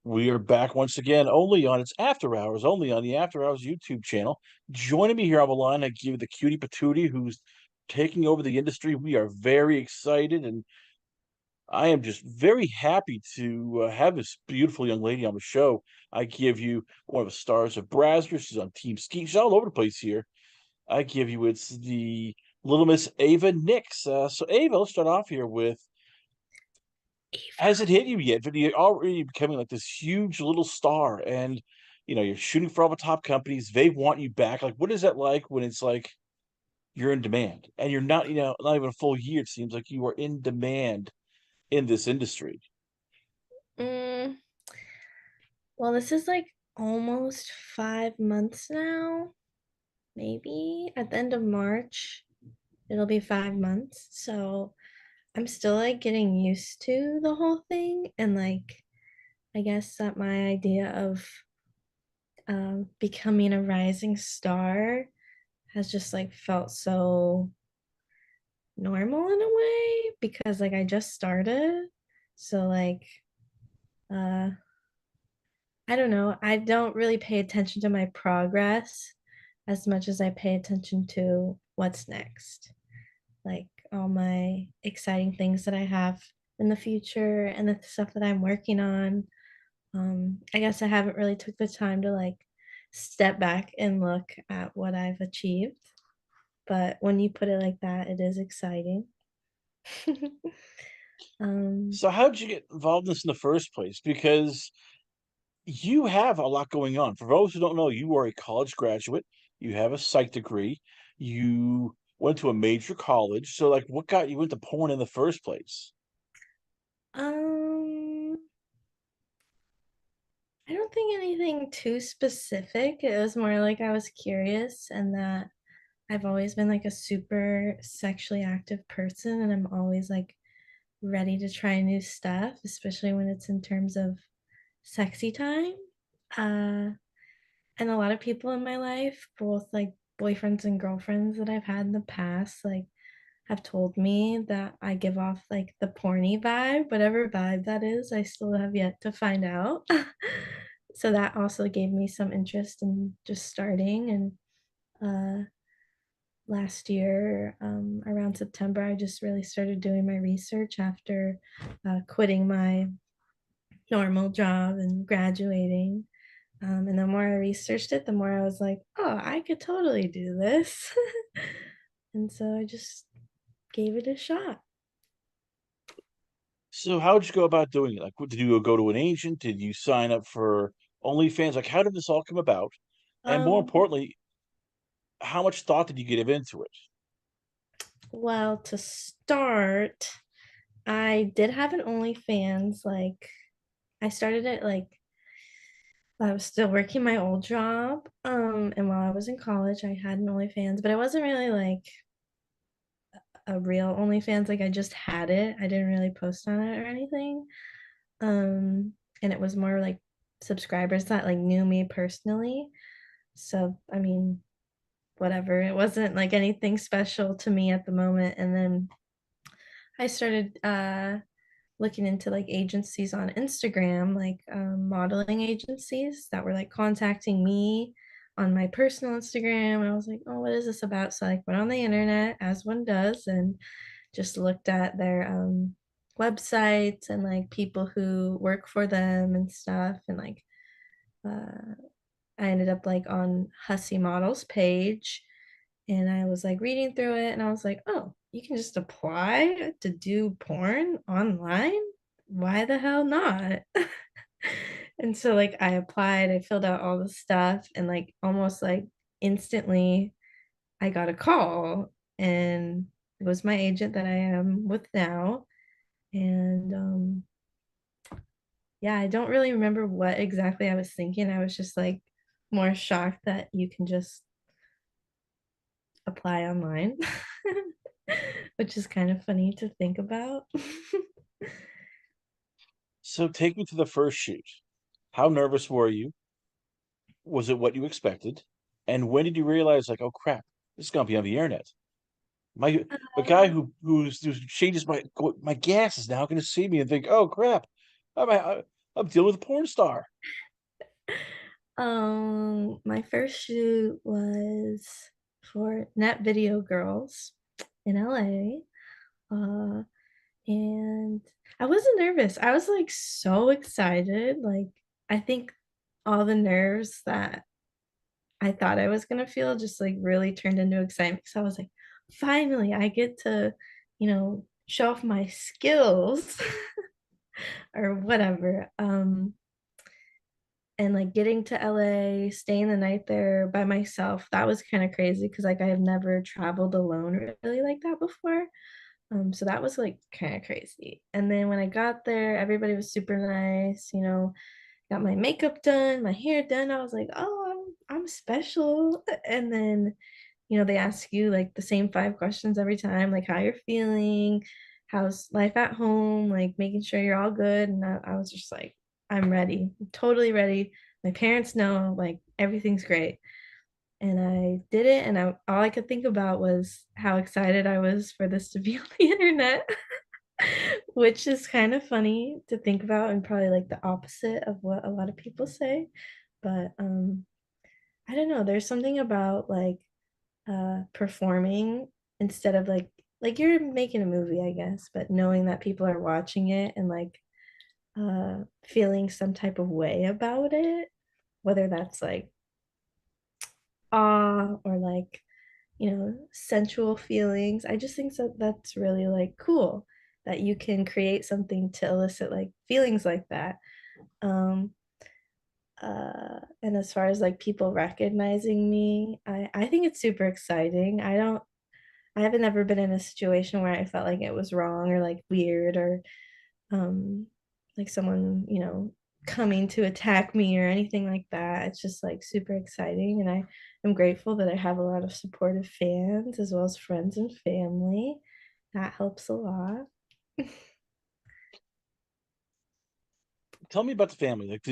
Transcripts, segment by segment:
We are back once again, only on its After Hours, only on the After Hours YouTube channel. Joining me here on the line, I give the cutie patootie who's taking over the industry. We are very excited, and I am just very happy to have this beautiful young lady on the show. I give you one of the stars of Brazzers. She's on Team Ski. She's all over the place here. I give you it's the Little Miss Ava Nicks. So Ava, let's start off here with, Eva. has it hit you yet? But you're already becoming like this huge little star, and you're shooting for all the top companies. They want you back. Like, what is that like when it's like you're in demand and you're not, not even a full year? It seems like you are in demand in this industry. Mm, well, this is like almost 5 months now. Maybe at the end of March, it'll be 5 months. So I'm still like getting used to the whole thing. And like, I guess that my idea of becoming a rising star has just like felt so normal in a way because like I just started. So like, uh, I don't know. I don't really pay attention to my progress as much as I pay attention to what's next. Like all my exciting things that I have in the future and the stuff that I'm working on. I guess I haven't really took the time to like step back and look at what I've achieved. But when you put it like that, it is exciting. um, So how did you get involved in this in the first place? Because you have a lot going on. For those who don't know, you are a college graduate. You have a psych degree. You went to a major college. So, like, what got you into porn in the first place? um, I don't think anything too specific. It was more like I was curious and that I've always been like a super sexually active person and I'm always like ready to try new stuff, especially when it's in terms of sexy time. Uh, and a lot of people in my life, both like boyfriends and girlfriends that I've had in the past, like have told me that I give off like the porny vibe, whatever vibe that is. I still have yet to find out. So that also gave me some interest in just starting. And last year, around September, I just really started doing my research after quitting my normal job and graduating. And the more I researched it, the more I was like, oh, I could totally do this. And so I just gave it a shot. So, how did you go about doing it? Like, did you go to an agent? Did you sign up for OnlyFans? Like, how did this all come about? And more Um, importantly, how much thought did you give into it? well, to start, I did have an OnlyFans. Like, I started it like I was still working my old job. And while I was in college, I had an OnlyFans, but it wasn't really like a real OnlyFans. Like, I just had it. I didn't really post on it or anything. And it was more like subscribers that like knew me personally. So, I mean, whatever. It wasn't like anything special to me at the moment. And then I started looking into like agencies on Instagram, like modeling agencies that were like contacting me on my personal Instagram. And I was like, oh, what is this about? So I like, went on the internet as one does and just looked at their websites and like people who work for them and stuff. And like I ended up like on Hussy Models page and I was like reading through it and I was like, oh, you can just apply to do porn online? Why the hell not? And so like I applied, I filled out all the stuff and like almost like instantly I got a call and it was my agent that I am with now. And yeah, I don't really remember what exactly I was thinking. I was just like more shocked that you can just apply online, which is kind of funny to think about. So, take me to the first shoot. How nervous were you? Was it what you expected? And when did you realize, like, oh crap, this is gonna be on the internet? My the guy Um, who changes my gas is now going to see me and think, oh crap, I'm dealing with a porn star. My first shoot was for Net Video Girls in LA. Uh, and I wasn't nervous. I was like so excited. Like, I think all the nerves that I thought I was gonna feel just like really turned into excitement. So I was like, finally, I get to, show off my skills or whatever. And like getting to LA, staying the night there by myself, that was kind of crazy because like I have never traveled alone really like that before. So that was like kind of crazy. And then when I got there, everybody was super nice, got my makeup done, my hair done. I was like, oh, I'm special. And then, they ask you like the same five questions every time, like how you're feeling, how's life at home, like making sure you're all good. And I was just like, I'm ready, I'm totally ready. My parents know like everything's great. And I did it, and all I could think about was how excited I was for this to be on the internet, which is kind of funny to think about and probably like the opposite of what a lot of people say. But I don't know, there's something about like performing instead of like you're making a movie, I guess, but knowing that people are watching it and like feeling some type of way about it, whether that's like awe or like sensual feelings. I just think that that's really like cool that you can create something to elicit like feelings like that. Um, and as far as like people recognizing me, I think it's super exciting. I haven't ever been in a situation where I felt like it was wrong or like weird or um like someone, coming to attack me or anything like that. It's just like super exciting and I am grateful that I have a lot of supportive fans as well as friends and family. That helps a lot. Tell me about the family. Like,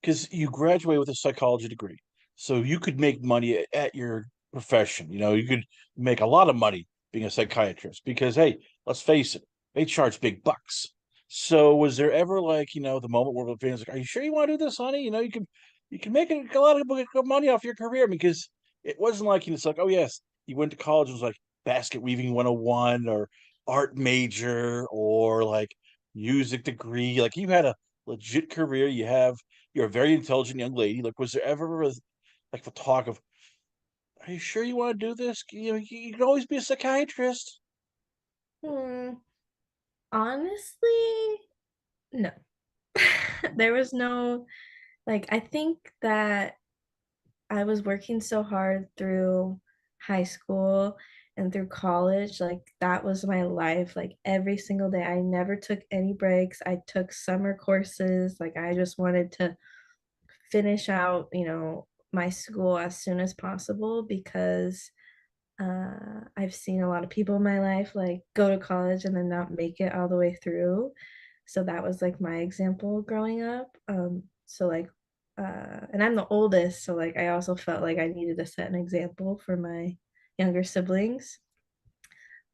because you graduated with a psychology degree, so you could make money at your profession. You could make a lot of money being a psychiatrist because, hey, let's face it, they charge big bucks. So, was there ever like, the moment where the fans like, "Are you sure you want to do this, honey? You can make a lot of good money off your career." Because it wasn't like, it's like, oh yes, you went to college, it was like basket weaving 101 or art major or like music degree. Like you had a legit career. You're a very intelligent young lady. Like, was there ever like the talk of, are you sure you want to do this? You can always be a psychiatrist. Hmm, honestly, no. There was no like I think that I was working so hard through high school and through college. Like that was my life. Like every single day. I never took any breaks. I took summer courses. Like I just wanted to finish out, my school as soon as possible because I've seen a lot of people in my life like go to college and then not make it all the way through. So that was like my example growing up. So like, and I'm the oldest, so like I also felt like I needed to set an example for my younger siblings.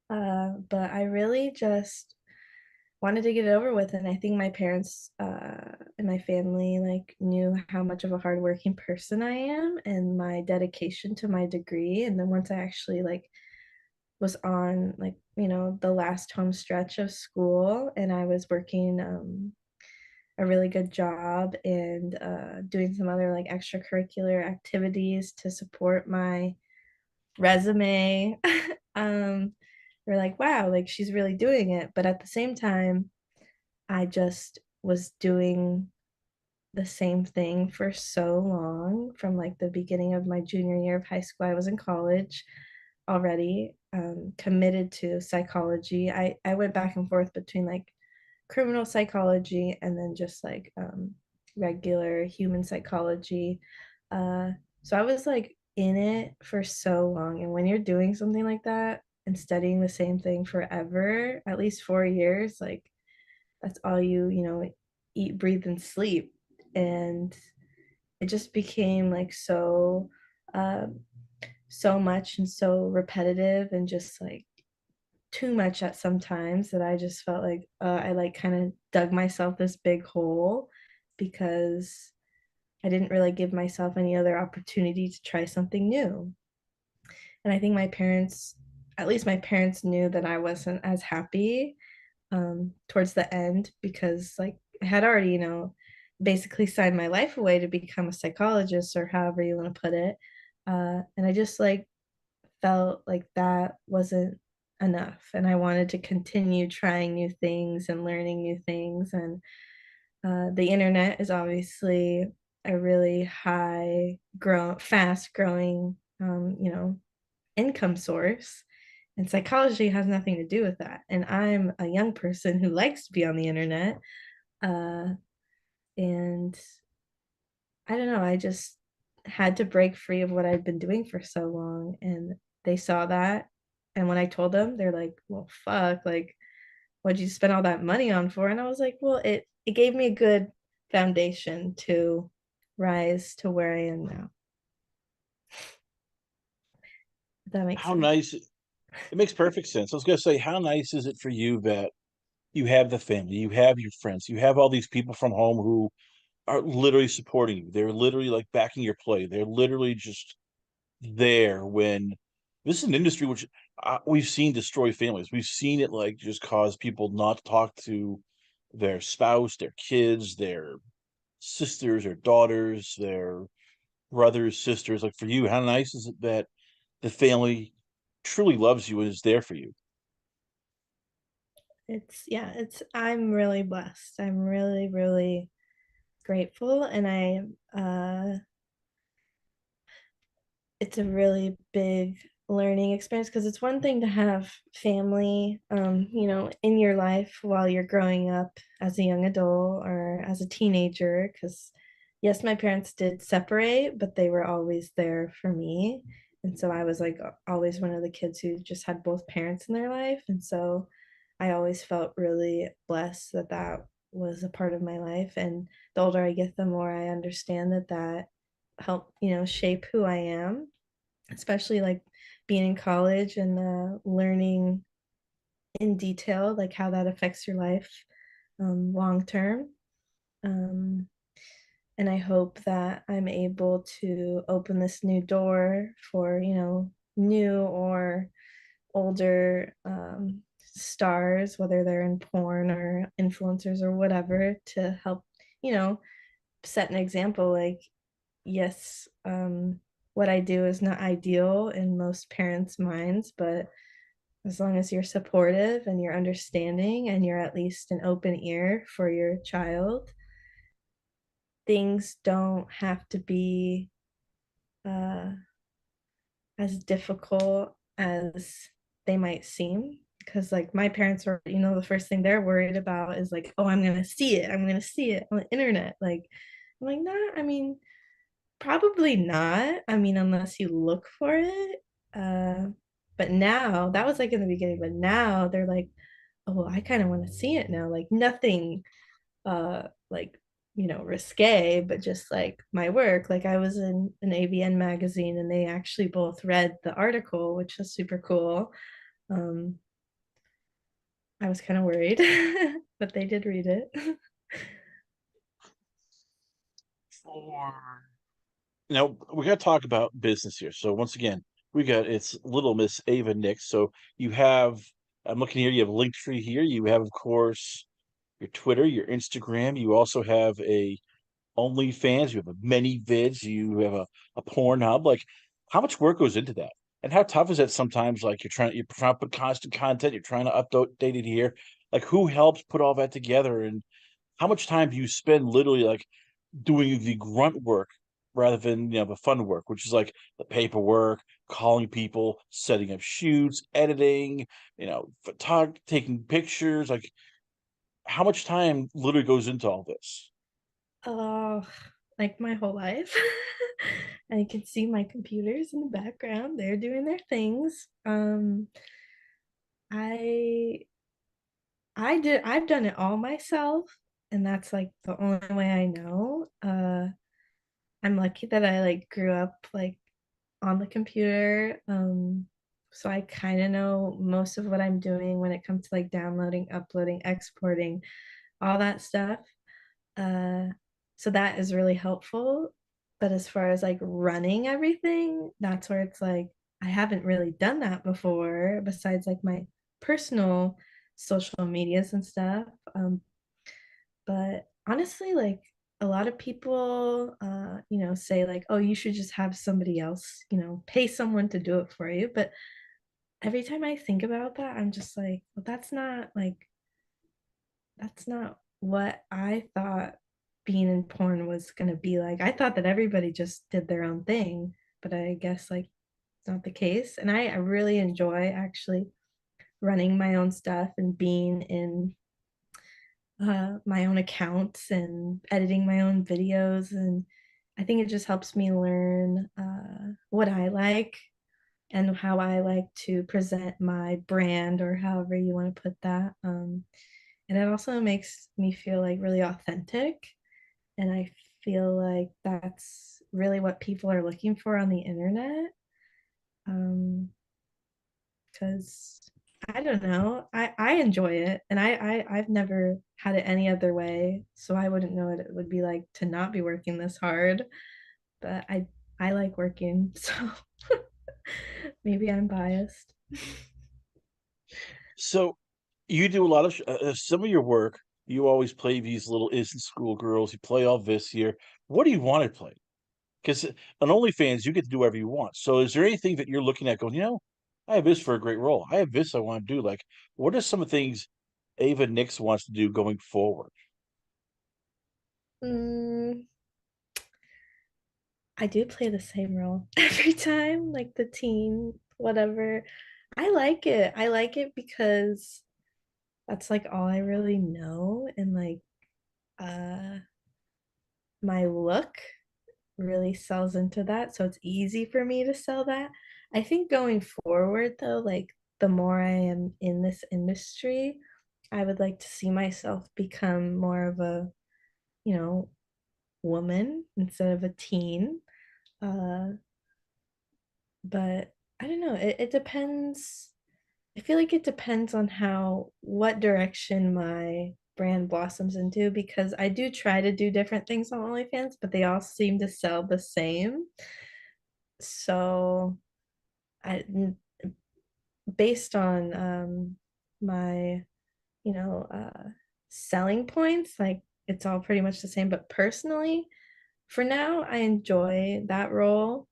But I really just wanted to get it over with, and I think my parents and my family like knew how much of a hardworking person I am and my dedication to my degree. And then once I actually like was on like the last home stretch of school and I was working a really good job and doing some other like extracurricular activities to support my resume. um we're like, wow, like she's really doing it, but at the same time I just was doing the same thing for so long. From like the beginning of my junior year of high school, I was in college already, committed to psychology. I went back and forth between like criminal psychology and then just like regular human psychology. Uh, so I was like in it for so long. And when you're doing something like that and studying the same thing forever, at least 4 years, like that's all you eat, breathe, and sleep. And it just became like so much and so repetitive and just like too much at some times that I just felt like I like kind of dug myself this big hole because I didn't really give myself any other opportunity to try something new. And I think my parents, at least my parents, knew that I wasn't as happy towards the end because, like, I had already, basically signed my life away to become a psychologist or however you want to put it. And I just like felt like that wasn't enough. And I wanted to continue trying new things and learning new things. And the internet is obviously a really fast growing, income source. And psychology has nothing to do with that. And I'm a young person who likes to be on the internet. Uh, and I don't know, I just had to break free of what I'd been doing for so long. And they saw that. And when I told them, they're like, well, fuck, like, what'd you spend all that money on for? And I was like, well, it gave me a good foundation to rise to where I am now. If that makes How sense. nice it makes perfect sense. I was gonna say, how nice is it for you that you have the family, you have your friends, you have all these people from home who are literally supporting you. They're literally like backing your play. They're literally just there when this is an industry which we've seen destroy families. We've seen it like just cause people not to talk to their spouse, their kids, their sisters or daughters, their brothers, sisters. Like for you, how nice is it that the family truly loves you and is there for you? I'm really blessed. I'm really, really grateful. And it's a really big learning experience because it's one thing to have family, in your life while you're growing up as a young adult or as a teenager. Because, yes, my parents did separate, but they were always there for me. And so I was like always one of the kids who just had both parents in their life. And so I always felt really blessed that that was a part of my life. And the older I get, the more I understand that that helped, shape who I am, especially like being in college and learning in detail like how that affects your life long term. Um, and I hope that I'm able to open this new door for, new or older stars, whether they're in porn or influencers or whatever, to help, you know, set an example. Like, yes, what I do is not ideal in most parents' minds, but as long as you're supportive and you're understanding and you're at least an open ear for your child, things don't have to be uh, as difficult as they might seem. Because, like, my parents are, the first thing they're worried about is, like, oh, I'm going to see it. I'm going to see it on the internet. Like, I'm like, nah, I mean, probably not. I mean, unless you look for it. Uh, but now, that was like in the beginning, but now they're like, oh, well, I kind of want to see it now. Like nothing like, risque, but just like my work. Like I was in an AVN magazine and they actually both read the article, which was super cool. Um, I was kind of worried, but they did read it. For Now we got to talk about business here. So once again, we got it's Little Miss Ava Nicks. So you have I'm looking here. You have a link tree here. You have, of course, your Twitter, your Instagram. You also have a OnlyFans. You have a many vids. You have a Pornhub. Like, how much work goes into that? And how tough is that sometimes? Like you're trying to put constant content. You're trying to update it here. Like, who helps put all that together? And how much time do you spend literally like doing the grunt work rather than the fun work, which is like the paperwork, calling people, setting up shoots, editing, taking pictures. Like how much time literally goes into all this? Oh, like my whole life. And you can see my computers in the background. They're doing their things. I I've done it all myself, and that's like the only way I know. I'm lucky that I like grew up like on the computer. So I kind of know most of what I'm doing when it comes to like downloading, uploading, exporting, all that stuff. Uh, so that is really helpful. But as far as like running everything, that's where it's like I haven't really done that before, besides like my personal social medias and stuff. But honestly, like a lot of people, say like, oh, you should just have somebody else, pay someone to do it for you. But every time I think about that, I'm just like, well, that's not what I thought being in porn was gonna be like. I thought that everybody just did their own thing, but I guess like it's not the case. And I really enjoy actually running my own stuff and being in my own accounts and editing my own videos. And I think it just helps me learn what I like and how I like to present my brand, or however you want to put that. And it also makes me feel like really authentic. And I feel like that's really what people are looking for on the internet. Um, because I don't know, I enjoy it, and I've never had it any other way, so I wouldn't know what it would be like to not be working this hard. But I like working, so maybe I'm biased. So you do a lot of some of your work. You always play these little innocent schoolgirls. You play all this here. What do you want to play? Because on OnlyFans, you get to do whatever you want. So is there anything that you're looking at going, I have this for a great role. I have this I want to do. Like, what are some of the things Ava Nix wants to do going forward? Mm, I do play the same role every time, like the teen, whatever. I like it because that's like all I really know. And like uh my look really sells into that. So it's easy for me to sell that. I think going forward though, like the more I am in this industry, I would like to see myself become more of a, you know, woman instead of a teen. Uh, but I don't know. It depends. I feel like it depends on what direction my brand blossoms into, because I do try to do different things on OnlyFans, but they all seem to sell the same. So I, based on my, you know, selling points, like it's all pretty much the same. But personally, for now, I enjoy that role.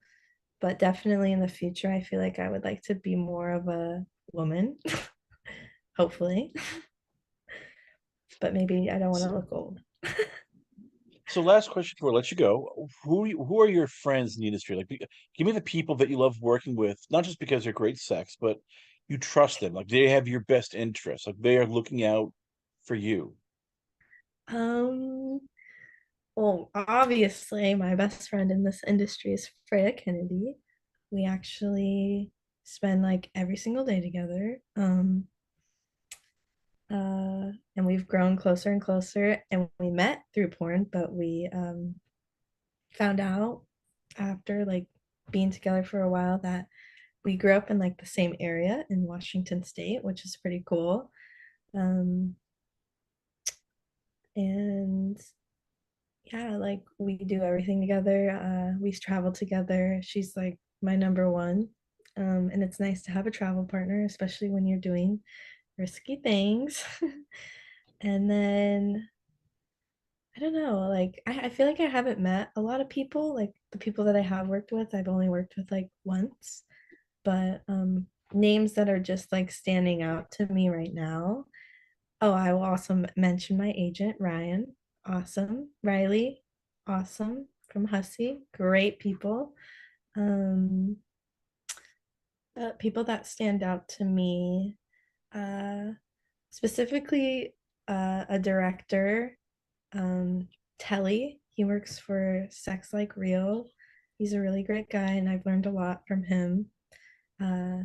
But definitely in the future, I feel like I would like to be more of a woman, hopefully. But maybe I don't want to So, look old. so last question before I let you go. Who are your friends in the industry? Like, give me the people that you love working with, not just because they're great sex, but you trust them. Like they have your best interests. Like they are looking out for you. Um, well, obviously, my best friend in this industry is Freya Kennedy. We actually spend like every single day together. And we've grown closer and closer. And we met through porn, but we found out after like being together for a while that we grew up in like the same area in Washington State, which is pretty cool. Um, and yeah, like we do everything together. We travel together. She's like my number one. And it's nice to have a travel partner, especially when you're doing risky things. And then I don't know, like I feel like I haven't met a lot of people. Like the people that I have worked with, I've only worked with like once. But names that are just like standing out to me right now. Oh, I will also mention my agent, Ryan. Awesome. Riley, awesome. From Hussey. Great people. Um, People that stand out to me, uh, specifically a director, Telly. He works for Sex Like Real. He's a really great guy, and I've learned a lot from him. Uh,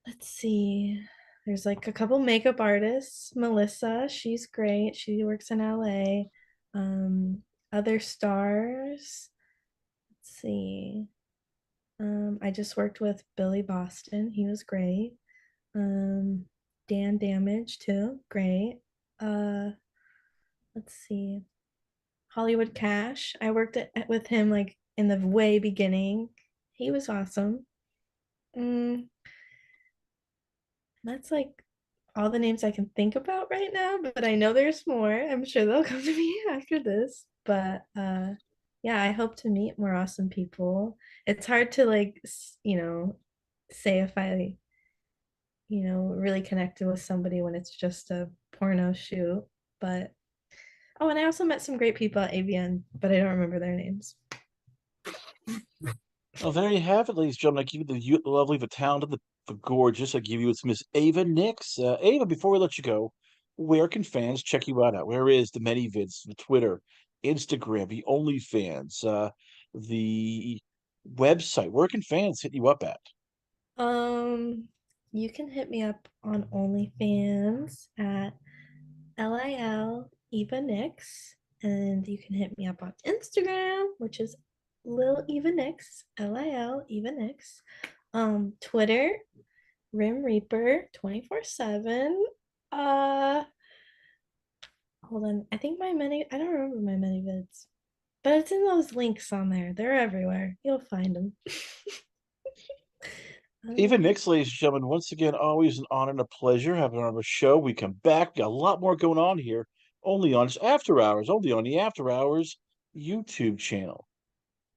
let's see. There's like a couple makeup artists. Melissa, she's great. She works in LA. Um, Other stars. Let's see. I just worked with Billy Boston. He was great. Um, Dan Damage too, great. Uh, let's see. Hollywood Cash. I worked with him like in the way beginning. He was awesome. Mm, that's like all the names I can think about right now, but I know there's more. I'm sure they'll come to me after this. But yeah, I hope to meet more awesome people. It's hard to like, say if I, really connected with somebody when it's just a porno shoot. But oh, and I also met some great people at AVN, but I don't remember their names. Well, there you have it, ladies and gentlemen. I give you the lovely, the talented, the gorgeous. I give you it's Miss Ava Nicks. Ava, before we let you go, where can fans check you out at? Where is the many vids, the Twitter, Instagram, the OnlyFans, the website? Where can fans hit you up at? Um, you can hit me up on OnlyFans at LIL Eva Nyx, and you can hit me up on Instagram, which is Lil Eva Nyx, LIL Eva Nyx. Twitter, Rim Reaper 24/7. Uh, hold on. I don't remember my many vids, but it's in those links on there. They're everywhere. You'll find them. Ava um, Nicks, ladies and gentlemen, once again, always an honor and a pleasure having her on the show. We come back, got a lot more going on here, only on After Hours, only on the After Hours YouTube channel.